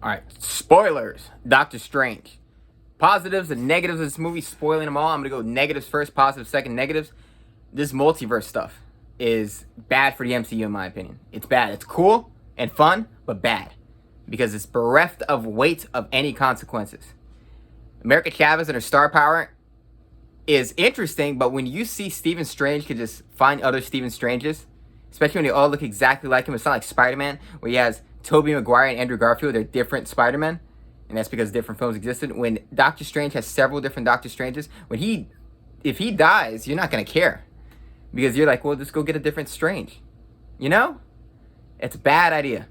All right, spoilers. Doctor Strange. Positives and negatives of this movie, spoiling them all. I'm going to go negatives first, positive second, negatives. This multiverse stuff is bad for the MCU, in my opinion. It's bad. It's cool and fun, but bad. Because it's bereft of weight of any consequences. America Chavez and her star power is interesting, but when you see Stephen Strange could just find other Stephen Stranges, especially when they all look exactly like him, it's not like Spider-Man, where he has Tobey Maguire and Andrew Garfield. They're different Spider-Men, and that's because different films existed. When Doctor Strange has several different Doctor Stranges, if he dies, you're not going to care. Because you're like, well, just go get a different Strange. You know? It's a bad idea.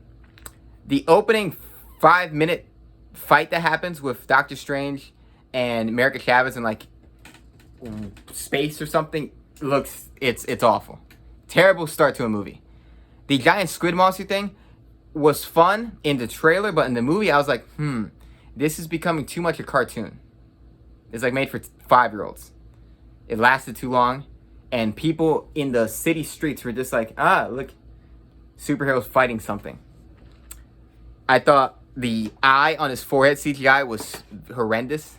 The opening 5-minute fight that happens with Doctor Strange and America Chavez in like space or something it's awful. Terrible start to a movie. The giant squid monster thing was fun in the trailer, but in the movie I was like, this is becoming too much a cartoon. It's like made for 5-year-olds. It lasted too long, and people in the city streets were just like, look, superheroes fighting something. I thought the eye on his forehead CGI was horrendous.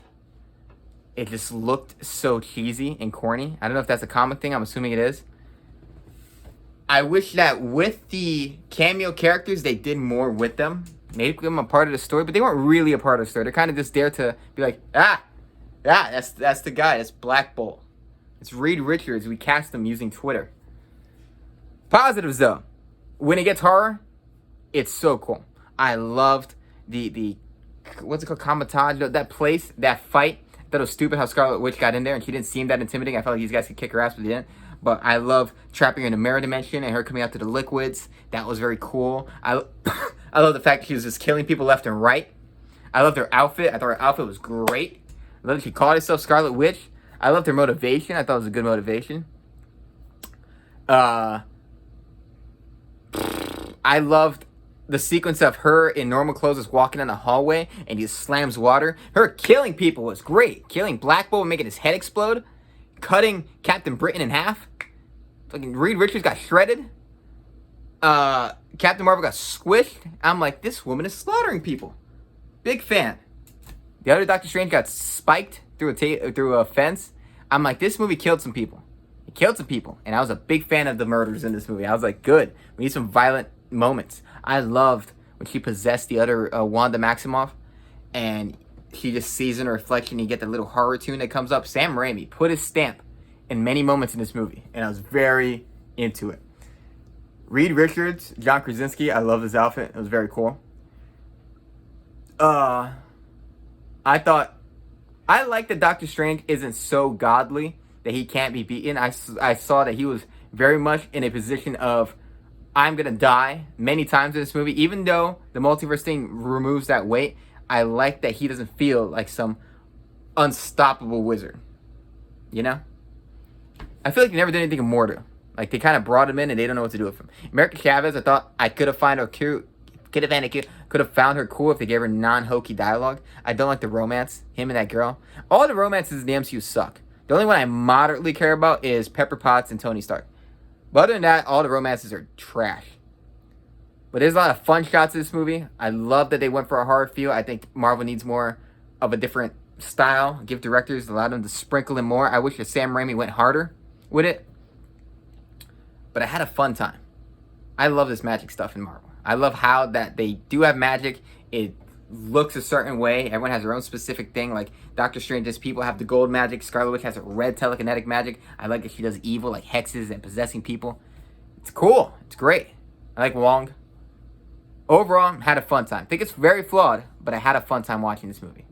It just looked so cheesy and corny. I don't know if that's a comic thing. I'm assuming it is. I wish that with the cameo characters, they did more with them. Made them a part of the story, but they weren't really a part of the story. They're kind of just there to be like, that's the guy. That's Black Bolt. It's Reed Richards. We cast him using Twitter. Positives, though. When it gets horror, it's so cool. I loved the what's it called? Kamatage. That place, that fight. I thought it was stupid how Scarlet Witch got in there and she didn't seem that intimidating. I felt like these guys could kick her ass, but they didn't. But I love trapping her in the mirror dimension and her coming out to the liquids. That was very cool. I love the fact that she was just killing people left and right. I loved her outfit. I thought her outfit was great. I love that she called herself Scarlet Witch. I loved her motivation. I thought it was a good motivation. I loved the sequence of her in normal clothes just walking down the hallway and he slams water. Her killing people was great. Killing Black Bolt and making his head explode. Cutting Captain Britain in half. Fucking Reed Richards got shredded. Captain Marvel got squished. I'm like, this woman is slaughtering people. Big fan. The other Doctor Strange got spiked through a fence. I'm like, this movie killed some people. It killed some people. And I was a big fan of the murders in this movie. I was like, good. We need some violent moments. I loved when she possessed the other Wanda Maximoff. And she just sees in her reflection, you get the little horror tune that comes up. Sam Raimi put his stamp in many moments in this movie, and I was very into it. Reed Richards, John Krasinski, I love his outfit. It was very cool. I like that Doctor Strange isn't so godly that he can't be beaten. I saw that he was very much in a position of, I'm going to die many times in this movie. Even though the multiverse thing removes that weight, I like that he doesn't feel like some unstoppable wizard. You know? I feel like they never did anything immortal. Like, they kind of brought him in and they don't know what to do with him. America Chavez, I thought I could have found her cute. Could have found her cool if they gave her non-hokey dialogue. I don't like the romance. Him and that girl. All the romances in the MCU suck. The only one I moderately care about is Pepper Potts and Tony Stark. But other than that, all the romances are trash. But there's a lot of fun shots in this movie. I love that they went for a horror feel. I think Marvel needs more of a different style. Give directors, allow them to sprinkle in more. I wish that Sam Raimi went harder with it. But I had a fun time. I love this magic stuff in Marvel. I love how that they do have magic. It looks a certain way. Everyone has their own specific thing. Like Doctor Strange's people have the gold magic. Scarlet Witch has a red telekinetic magic. I like that she does evil, like hexes and possessing people. It's cool. It's great. I like Wong. Overall, had a fun time. I think it's very flawed, but I had a fun time watching this movie.